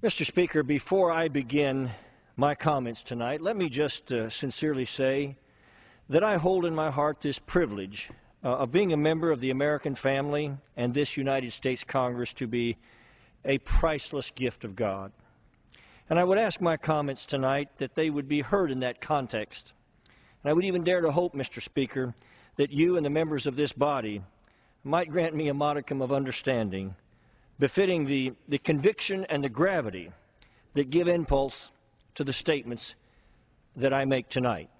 Mr. Speaker, before I begin my comments tonight, let me just sincerely say that I hold in my heart this privilege of being a member of the American family and this United States Congress to be a priceless gift of God. And I would ask my comments tonight that they would be heard in that context. And I would even dare to hope, Mr. Speaker, that you and the members of this body might grant me a modicum of understanding befitting the conviction and the gravity that give impulse to the statements that I make tonight.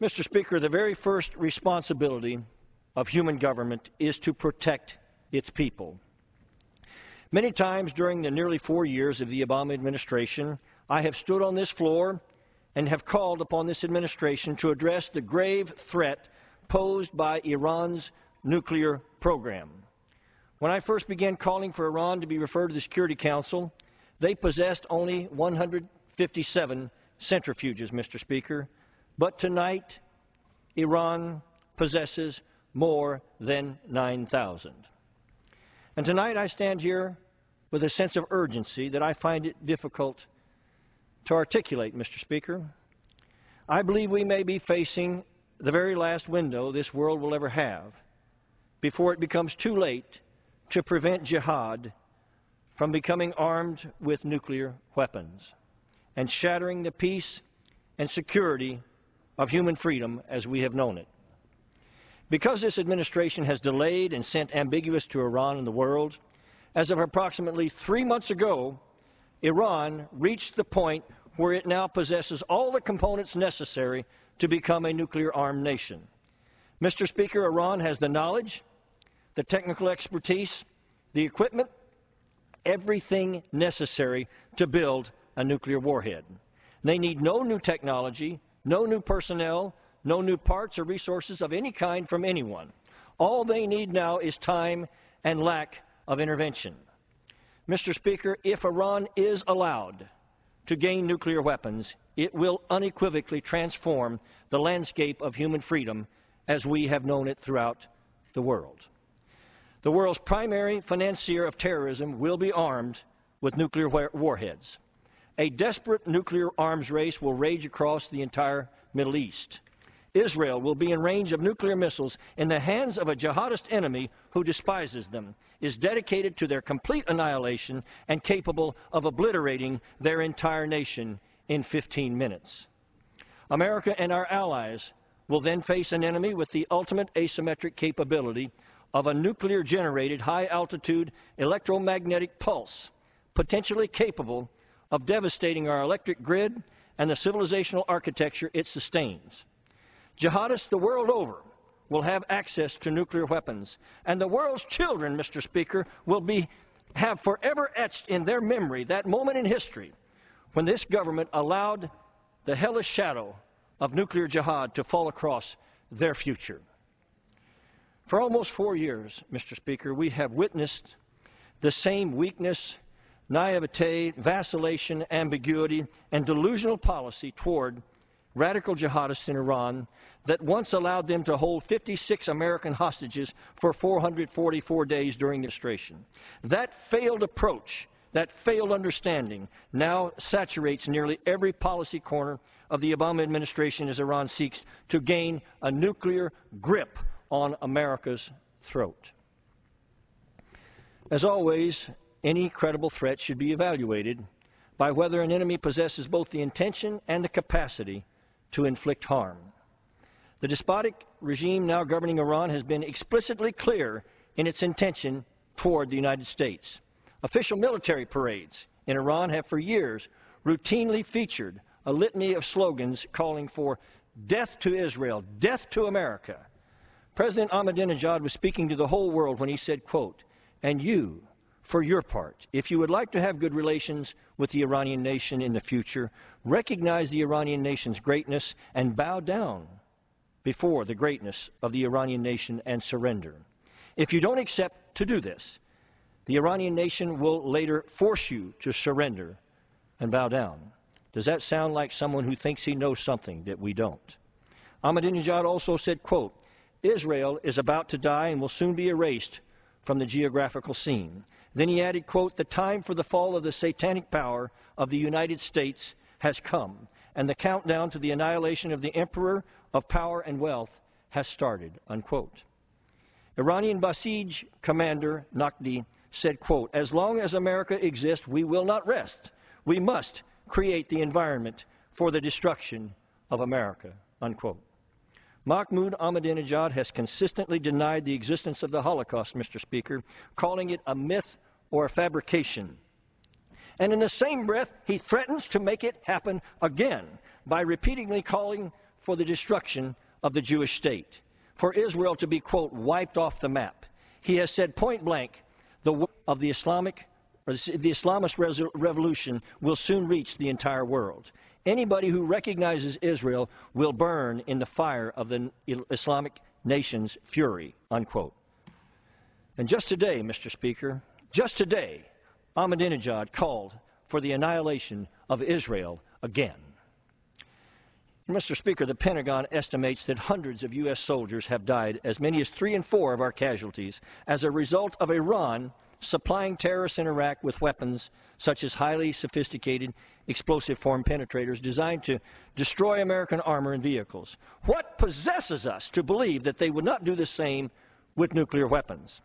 Mr. Speaker, the very first responsibility of human government is to protect its people. Many times during the nearly 4 years of the Obama administration, I have stood on this floor and have called upon this administration to address the grave threat posed by Iran's nuclear program. When I first began calling for Iran to be referred to the Security Council, they possessed only 157 centrifuges, Mr. Speaker. But tonight, Iran possesses more than 9,000. And tonight I stand here with a sense of urgency that I find it difficult to articulate, Mr. Speaker. I believe we may be facing the very last window this world will ever have before it becomes too late to prevent jihad from becoming armed with nuclear weapons and shattering the peace and security of human freedom as we have known it. Because this administration has delayed and sent ambiguous to Iran and the world, as of approximately 3 months ago, Iran reached the point where it now possesses all the components necessary to become a nuclear-armed nation. Mr. Speaker, Iran has the knowledge, the technical expertise, the equipment, everything necessary to build a nuclear warhead. They need no new technology, no new personnel, no new parts or resources of any kind from anyone. All they need now is time and lack of intervention. Mr. Speaker, if Iran is allowed to gain nuclear weapons, it will unequivocally transform the landscape of human freedom as we have known it throughout the world. The world's primary financier of terrorism will be armed with nuclear warheads. A desperate nuclear arms race will rage across the entire Middle East. Israel will be in range of nuclear missiles in the hands of a jihadist enemy who despises them, is dedicated to their complete annihilation, and capable of obliterating their entire nation in 15 minutes. America and our allies will then face an enemy with the ultimate asymmetric capability of a nuclear-generated high-altitude electromagnetic pulse, potentially capable of devastating our electric grid and the civilizational architecture it sustains. Jihadists the world over will have access to nuclear weapons, and the world's children, Mr. Speaker, will have forever etched in their memory that moment in history when this government allowed the hellish shadow of nuclear jihad to fall across their future. For almost 4 years, Mr. Speaker, we have witnessed the same weakness, naivete, vacillation, ambiguity, and delusional policy toward radical jihadists in Iran that once allowed them to hold 56 American hostages for 444 days during the administration. That failed approach, that failed understanding, now saturates nearly every policy corner of the Obama administration as Iran seeks to gain a nuclear grip on America's throat. As always, any credible threat should be evaluated by whether an enemy possesses both the intention and the capacity to inflict harm. The despotic regime now governing Iran has been explicitly clear in its intention toward the United States. Official military parades in Iran have for years routinely featured a litany of slogans calling for death to Israel, death to America. President Ahmadinejad was speaking to the whole world when he said, quote, "And you, for your part, if you would like to have good relations with the Iranian nation in the future, recognize the Iranian nation's greatness and bow down before the greatness of the Iranian nation and surrender. If you don't accept to do this, the Iranian nation will later force you to surrender and bow down." Does that sound like someone who thinks he knows something that we don't? Ahmadinejad also said, quote, "Israel is about to die and will soon be erased from the geographical scene. Then he added, quote, "The time for the fall of the satanic power of the United States has come, and the countdown to the annihilation of the emperor of power and wealth has started," unquote. Iranian Basij commander Naqvi said, quote, "As long as America exists, we will not rest. We must create the environment for the destruction of America," unquote. Mahmoud Ahmadinejad has consistently denied the existence of the Holocaust, Mr. Speaker, calling it a myth or a fabrication. And in the same breath, he threatens to make it happen again by repeatedly calling for the destruction of the Jewish state, for Israel to be, quote, "wiped off the map." He has said point blank, the Islamist revolution will soon reach the entire world. Anybody who recognizes Israel will burn in the fire of the Islamic nation's fury, unquote. And just today, Mr. Speaker, just today, Ahmadinejad called for the annihilation of Israel again. Mr. Speaker, the Pentagon estimates that hundreds of U.S. soldiers have died, as many as 3 in 4 of our casualties, as a result of Iran supplying terrorists in Iraq with weapons such as highly sophisticated explosive form penetrators designed to destroy American armor and vehicles. What possesses us to believe that they would not do the same with nuclear weapons?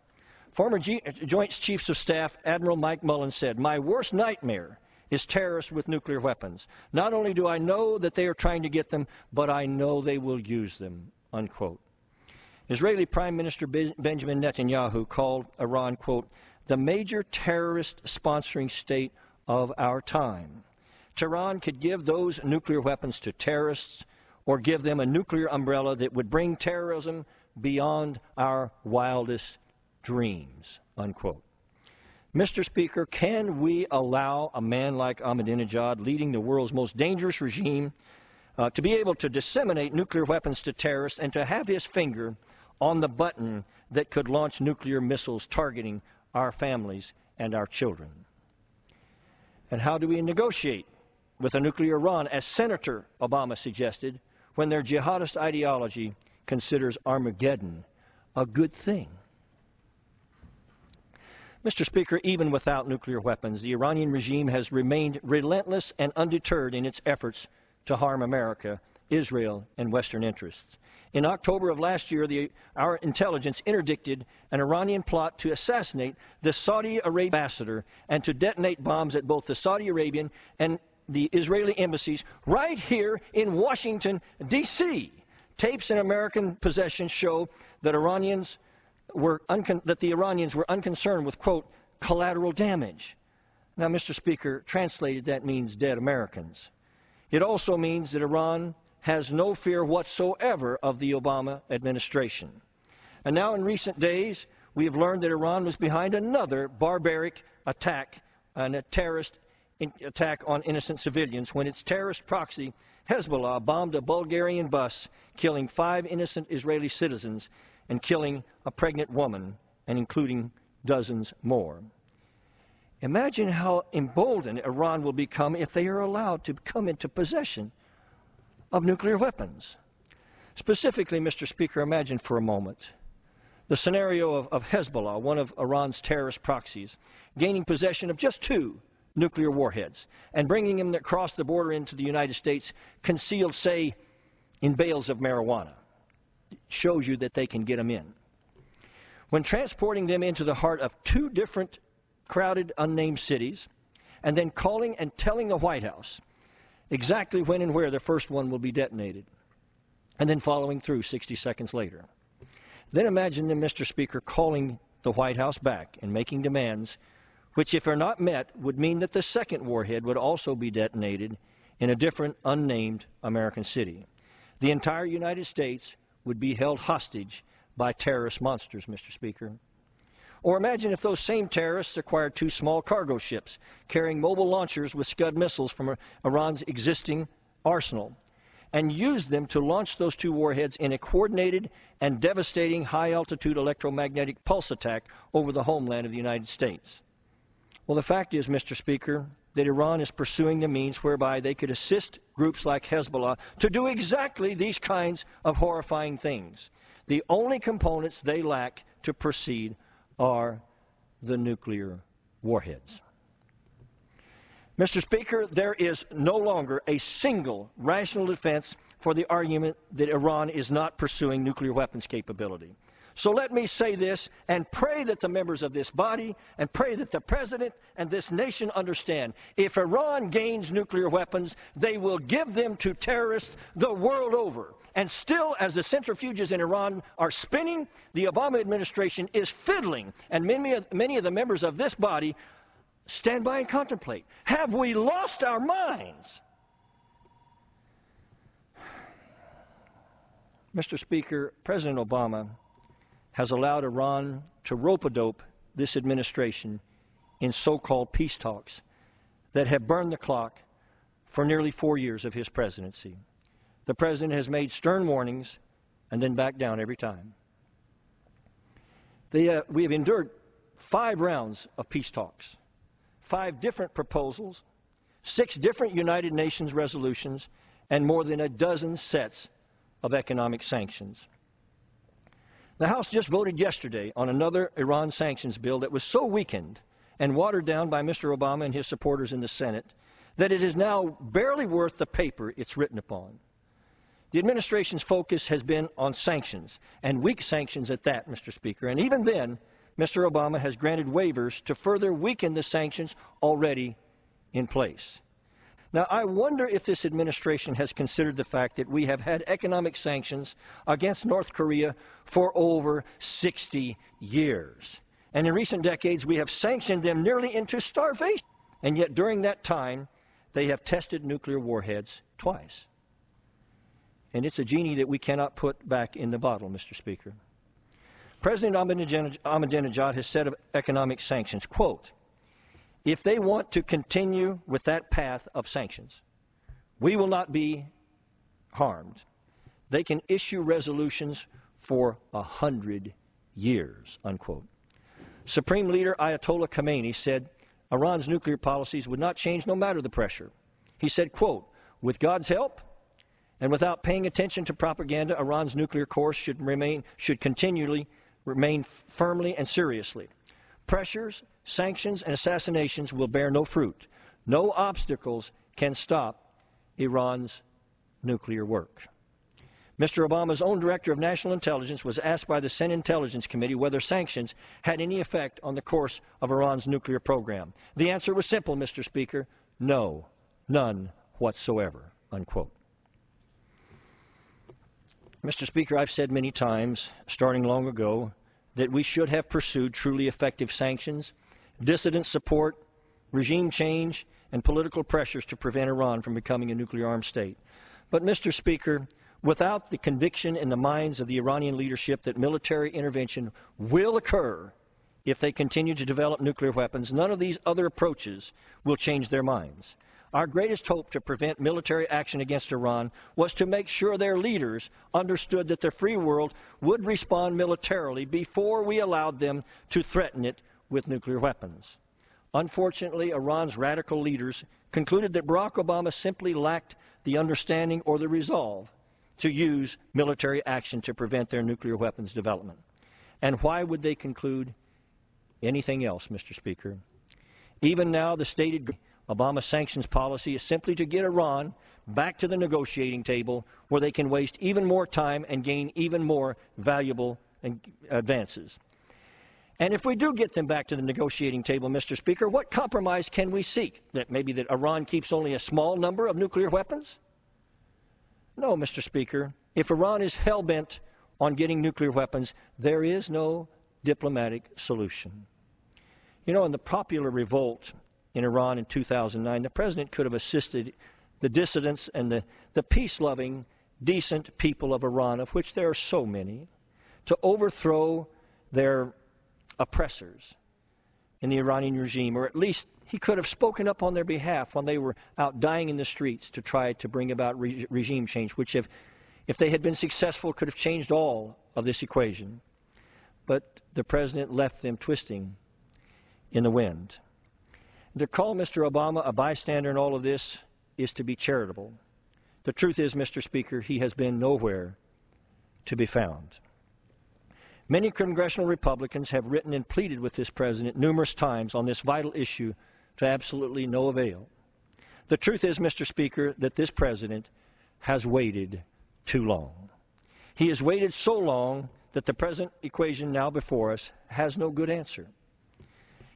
Former Joint Chiefs of Staff Admiral Mike Mullen said, "My worst nightmare is terrorists with nuclear weapons. Not only do I know that they are trying to get them, but I know they will use them," unquote. Israeli Prime Minister Benjamin Netanyahu called Iran, quote, "the major terrorist sponsoring state of our time." Tehran could give those nuclear weapons to terrorists or give them a nuclear umbrella that would bring terrorism beyond our wildest dreams, unquote. Mr. Speaker, can we allow a man like Ahmadinejad, leading the world's most dangerous regime, to be able to disseminate nuclear weapons to terrorists and to have his finger on the button that could launch nuclear missiles targeting our families and our children? And how do we negotiate with a nuclear Iran, as Senator Obama suggested, when their jihadist ideology considers Armageddon a good thing? Mr. Speaker, even without nuclear weapons, the Iranian regime has remained relentless and undeterred in its efforts to harm America, Israel, and Western interests. In October of last year, our intelligence interdicted an Iranian plot to assassinate the Saudi Arabian ambassador and to detonate bombs at both the Saudi Arabian and the Israeli embassies right here in Washington, D.C. Tapes in American possession show that the Iranians were unconcerned with, quote, collateral damage. Now, Mr. Speaker, translated, that means dead Americans. It also means that Iran has no fear whatsoever of the Obama administration. And now in recent days, we have learned that Iran was behind another barbaric attack, a terrorist attack on innocent civilians, when its terrorist proxy, Hezbollah, bombed a Bulgarian bus, killing 5 innocent Israeli citizens and killing a pregnant woman, and including dozens more. Imagine how emboldened Iran will become if they are allowed to come into possession of nuclear weapons. Specifically, Mr. Speaker, imagine for a moment the scenario of Hezbollah, one of Iran's terrorist proxies, gaining possession of just 2 nuclear warheads and bringing them across the border into the United States, concealed, say, in bales of marijuana. It shows you that they can get them in. When transporting them into the heart of 2 different crowded, unnamed cities, and then calling and telling the White House exactly when and where the first one will be detonated, and then following through 60 seconds later. Then imagine them, Mr. Speaker, calling the White House back and making demands which, if are not met, would mean that the second warhead would also be detonated in a different, unnamed American city. The entire United States would be held hostage by terrorist monsters, Mr. Speaker. Or imagine if those same terrorists acquired 2 small cargo ships carrying mobile launchers with Scud missiles from Iran's existing arsenal and used them to launch those 2 warheads in a coordinated and devastating high-altitude electromagnetic pulse attack over the homeland of the United States. Well, the fact is, Mr. Speaker, that Iran is pursuing the means whereby they could assist groups like Hezbollah to do exactly these kinds of horrifying things. The only components they lack to proceed are the nuclear warheads. Mr. Speaker, there is no longer a single rational defense for the argument that Iran is not pursuing nuclear weapons capability. So let me say this and pray that the members of this body and pray that the President and this nation understand. If Iran gains nuclear weapons, they will give them to terrorists the world over. And still, as the centrifuges in Iran are spinning, the Obama administration is fiddling. And many of the members of this body stand by and contemplate. Have we lost our minds? Mr. Speaker, President Obama has allowed Iran to rope-a-dope this administration in so-called peace talks that have burned the clock for nearly 4 years of his presidency. The President has made stern warnings and then backed down every time. We have endured 5 rounds of peace talks, 5 different proposals, 6 different United Nations resolutions, and more than a dozen sets of economic sanctions. The House just voted yesterday on another Iran sanctions bill that was so weakened and watered down by Mr. Obama and his supporters in the Senate that it is now barely worth the paper it's written upon. The administration's focus has been on sanctions, and weak sanctions at that, Mr. Speaker. And even then, Mr. Obama has granted waivers to further weaken the sanctions already in place. Now, I wonder if this administration has considered the fact that we have had economic sanctions against North Korea for over 60 years. And in recent decades, we have sanctioned them nearly into starvation. And yet, during that time, they have tested nuclear warheads twice. And it's a genie that we cannot put back in the bottle, Mr. Speaker. President Ahmadinejad has said of economic sanctions, quote, "If they want to continue with that path of sanctions, we will not be harmed. They can issue resolutions for 100 years," unquote. Supreme Leader Ayatollah Khamenei said Iran's nuclear policies would not change no matter the pressure. He said, quote, "With God's help and without paying attention to propaganda, Iran's nuclear course should continually remain firmly and seriously. Pressures, sanctions, and assassinations will bear no fruit. No obstacles can stop Iran's nuclear work." Mr. Obama's own Director of National Intelligence was asked by the Senate Intelligence Committee whether sanctions had any effect on the course of Iran's nuclear program. The answer was simple, Mr. Speaker: no, none whatsoever, unquote. Mr. Speaker, I've said many times, starting long ago, that we should have pursued truly effective sanctions, dissident support, regime change, and political pressures to prevent Iran from becoming a nuclear-armed state. But, Mr. Speaker, without the conviction in the minds of the Iranian leadership that military intervention will occur if they continue to develop nuclear weapons, none of these other approaches will change their minds. Our greatest hope to prevent military action against Iran was to make sure their leaders understood that the free world would respond militarily before we allowed them to threaten it with nuclear weapons. Unfortunately, Iran's radical leaders concluded that Barack Obama simply lacked the understanding or the resolve to use military action to prevent their nuclear weapons development. And why would they conclude anything else, Mr. Speaker? Even now, the stated Obama sanctions policy is simply to get Iran back to the negotiating table where they can waste even more time and gain even more valuable advances. And if we do get them back to the negotiating table, Mr. Speaker, what compromise can we seek? That maybe that Iran keeps only a small number of nuclear weapons? No, Mr. Speaker. If Iran is hell-bent on getting nuclear weapons, there is no diplomatic solution. You know, in the popular revolt in Iran in 2009, the President could have assisted the dissidents and the peace-loving, decent people of Iran, of which there are so many, to overthrow their oppressors in the Iranian regime, or at least he could have spoken up on their behalf when they were out dying in the streets to try to bring about regime change, which if they had been successful could have changed all of this equation. But the President left them twisting in the wind. To call Mr. Obama a bystander in all of this is to be charitable. The truth is, Mr. Speaker, he has been nowhere to be found. Many congressional Republicans have written and pleaded with this president numerous times on this vital issue to absolutely no avail. The truth is, Mr. Speaker, that this president has waited too long. He has waited so long that the present equation now before us has no good answer.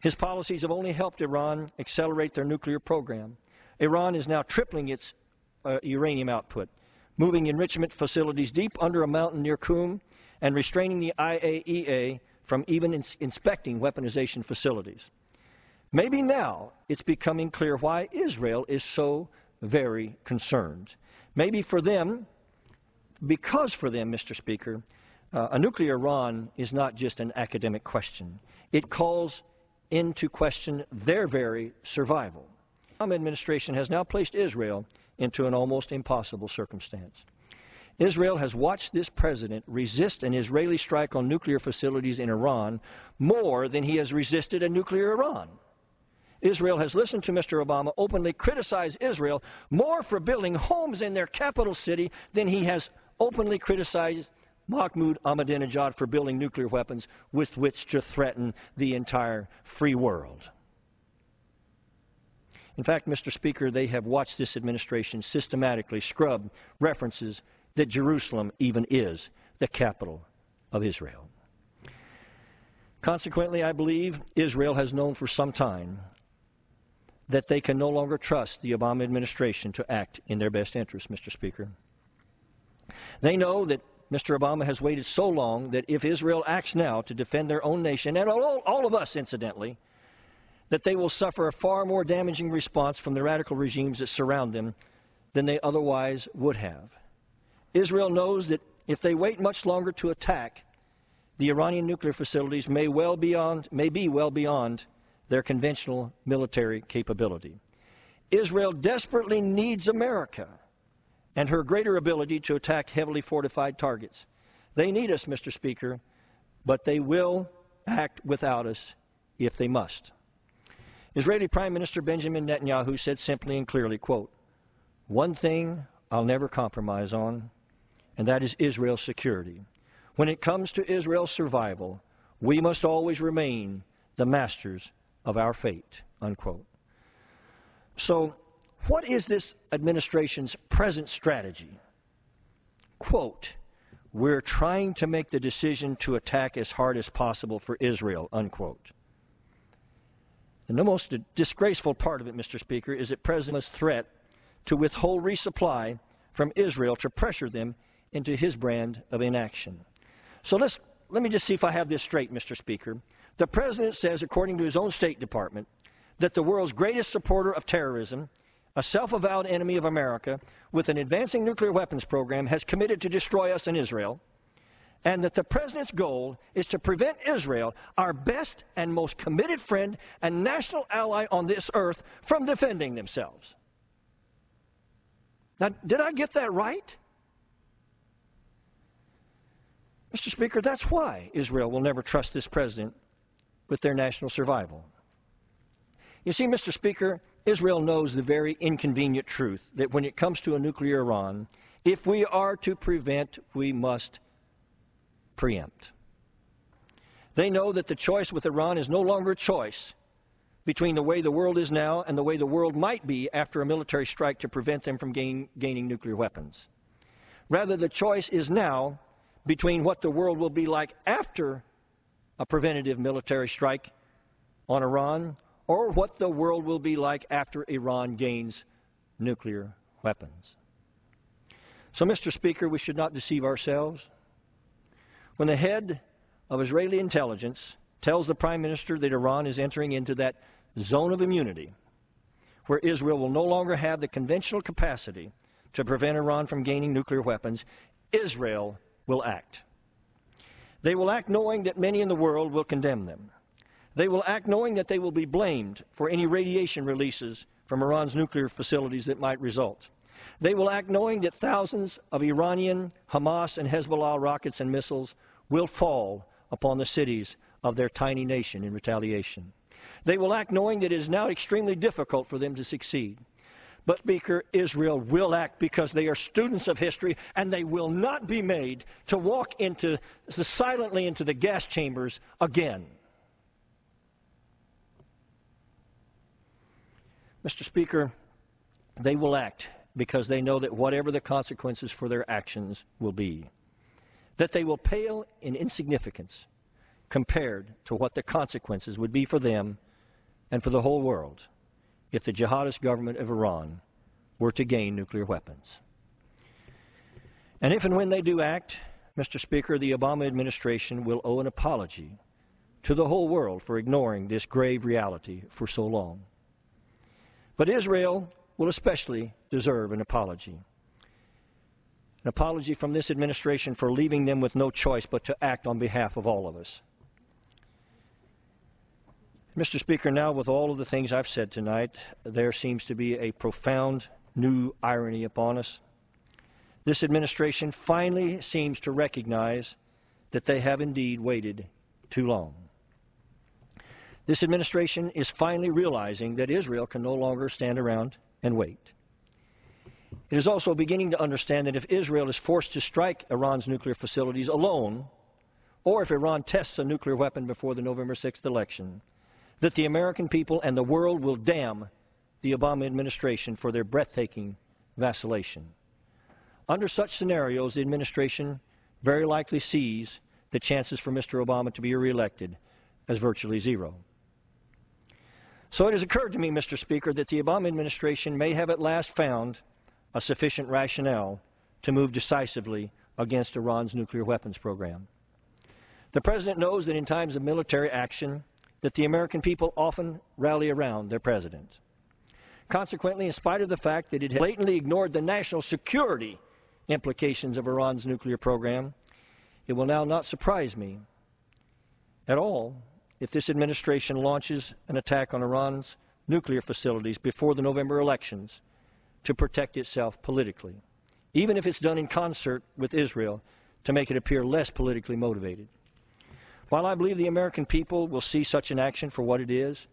His policies have only helped Iran accelerate their nuclear program. Iran is now tripling its uranium output, moving enrichment facilities deep under a mountain near Qum, and restraining the IAEA from even inspecting weaponization facilities. Maybe now it's becoming clear why Israel is so very concerned. Maybe for them, because for them, Mr. Speaker, a nuclear Iran is not just an academic question. It calls into question their very survival. The Obama administration has now placed Israel into an almost impossible circumstance. Israel has watched this president resist an Israeli strike on nuclear facilities in Iran more than he has resisted a nuclear Iran. Israel has listened to Mr. Obama openly criticize Israel more for building homes in their capital city than he has openly criticized Mahmoud Ahmadinejad for building nuclear weapons with which to threaten the entire free world. In fact, Mr. Speaker, they have watched this administration systematically scrub references that Jerusalem even is the capital of Israel. Consequently, I believe Israel has known for some time that they can no longer trust the Obama administration to act in their best interest, Mr. Speaker. They know that Mr. Obama has waited so long that if Israel acts now to defend their own nation, and all of us, incidentally, that they will suffer a far more damaging response from the radical regimes that surround them than they otherwise would have. Israel knows that if they wait much longer to attack, the Iranian nuclear facilities may be well beyond their conventional military capability. Israel desperately needs America and her greater ability to attack heavily fortified targets. They need us, Mr. Speaker, but they will act without us if they must. Israeli Prime Minister Benjamin Netanyahu said simply and clearly, quote, "One thing I'll never compromise on, and that is Israel's security. When it comes to Israel's survival, we must always remain the masters of our fate," unquote. So, what is this administration's present strategy? Quote, "We're trying to make the decision to attack as hard as possible for Israel," unquote. And the most disgraceful part of it, Mr. Speaker, is that President's threat to withhold resupply from Israel to pressure them into his brand of inaction. So let me just see if I have this straight, Mr. Speaker. The President says, according to his own State Department, that the world's greatest supporter of terrorism, a self-avowed enemy of America, with an advancing nuclear weapons program, has committed to destroy us in Israel, and that the President's goal is to prevent Israel, our best and most committed friend and national ally on this earth, from defending themselves. Now, did I get that right? Mr. Speaker, that's why Israel will never trust this president with their national survival. You see, Mr. Speaker, Israel knows the very inconvenient truth that when it comes to a nuclear Iran, if we are to prevent, we must preempt. They know that the choice with Iran is no longer a choice between the way the world is now and the way the world might be after a military strike to prevent them from gaining nuclear weapons. Rather, the choice is now between what the world will be like after a preventative military strike on Iran, or what the world will be like after Iran gains nuclear weapons. So, Mr. Speaker, we should not deceive ourselves. When the head of Israeli intelligence tells the Prime Minister that Iran is entering into that zone of immunity, where Israel will no longer have the conventional capacity to prevent Iran from gaining nuclear weapons, Israel will act. They will act knowing that many in the world will condemn them. They will act knowing that they will be blamed for any radiation releases from Iran's nuclear facilities that might result. They will act knowing that thousands of Iranian, Hamas, and Hezbollah rockets and missiles will fall upon the cities of their tiny nation in retaliation. They will act knowing that it is now extremely difficult for them to succeed. But, Speaker, Israel will act because they are students of history, and they will not be made to walk silently into the gas chambers again. Mr. Speaker, they will act because they know that whatever the consequences for their actions will be, that they will pale in insignificance compared to what the consequences would be for them and for the whole world if the jihadist government of Iran were to gain nuclear weapons. And if and when they do act, Mr. Speaker, the Obama administration will owe an apology to the whole world for ignoring this grave reality for so long. But Israel will especially deserve an apology. An apology from this administration for leaving them with no choice but to act on behalf of all of us. Mr. Speaker, now with all of the things I've said tonight, there seems to be a profound new irony upon us. This administration finally seems to recognize that they have indeed waited too long. This administration is finally realizing that Israel can no longer stand around and wait. It is also beginning to understand that if Israel is forced to strike Iran's nuclear facilities alone, or if Iran tests a nuclear weapon before the November 6th election, that the American people and the world will damn the Obama administration for their breathtaking vacillation. Under such scenarios, the administration very likely sees the chances for Mr. Obama to be reelected as virtually zero. So it has occurred to me, Mr. Speaker, that the Obama administration may have at last found a sufficient rationale to move decisively against Iran's nuclear weapons program. The President knows that in times of military action, that the American people often rally around their President. Consequently, in spite of the fact that it has blatantly ignored the national security implications of Iran's nuclear program, it will now not surprise me at all if this administration launches an attack on Iran's nuclear facilities before the November elections to protect itself politically, even if it's done in concert with Israel to make it appear less politically motivated. While I believe the American people will see such an action for what it is,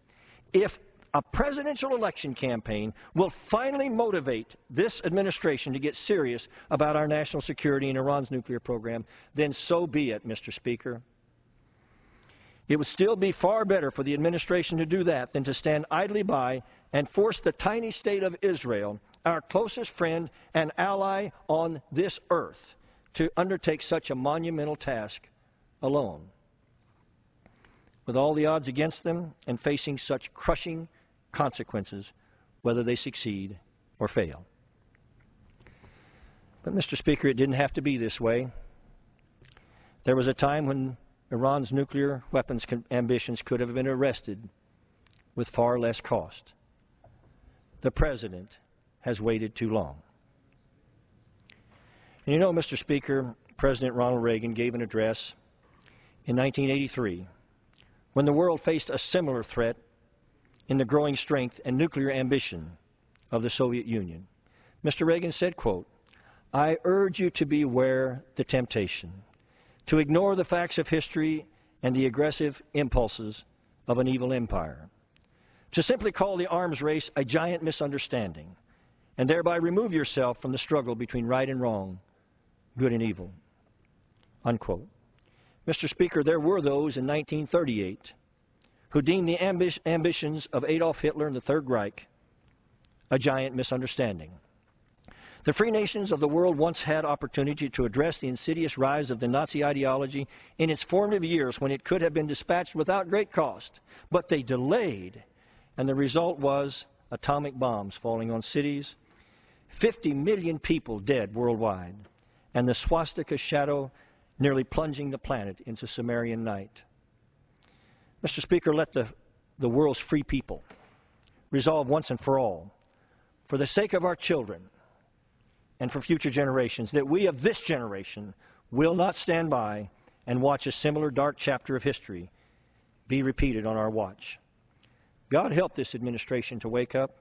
if a presidential election campaign will finally motivate this administration to get serious about our national security and Iran's nuclear program, then so be it, Mr. Speaker. It would still be far better for the administration to do that than to stand idly by and force the tiny state of Israel, our closest friend and ally on this earth, to undertake such a monumental task alone. With all the odds against them and facing such crushing consequences, whether they succeed or fail. But, Mr. Speaker, it didn't have to be this way. There was a time when Iran's nuclear weapons ambitions could have been arrested with far less cost. The President has waited too long. And you know, Mr. Speaker, President Ronald Reagan gave an address in 1983 when the world faced a similar threat in the growing strength and nuclear ambition of the Soviet Union. Mr. Reagan said, quote, "I urge you to beware the temptation to ignore the facts of history and the aggressive impulses of an evil empire, to simply call the arms race a giant misunderstanding, and thereby remove yourself from the struggle between right and wrong, good and evil." Unquote. Mr. Speaker, there were those in 1938 who deemed the ambitions of Adolf Hitler and the Third Reich a giant misunderstanding. The free nations of the world once had opportunity to address the insidious rise of the Nazi ideology in its formative years when it could have been dispatched without great cost. But they delayed, and the result was atomic bombs falling on cities, 50 million people dead worldwide, and the swastika shadow nearly plunging the planet into Sumerian night. Mr. Speaker, let the world's free people resolve once and for all, for the sake of our children and for future generations, that we of this generation will not stand by and watch a similar dark chapter of history be repeated on our watch. God help this administration to wake up,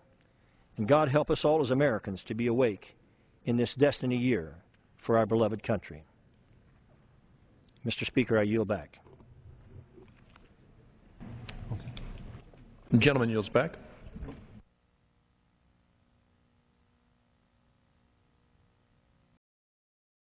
and God help us all as Americans to be awake in this destiny year for our beloved country. Mr. Speaker, I yield back. The gentleman yields back.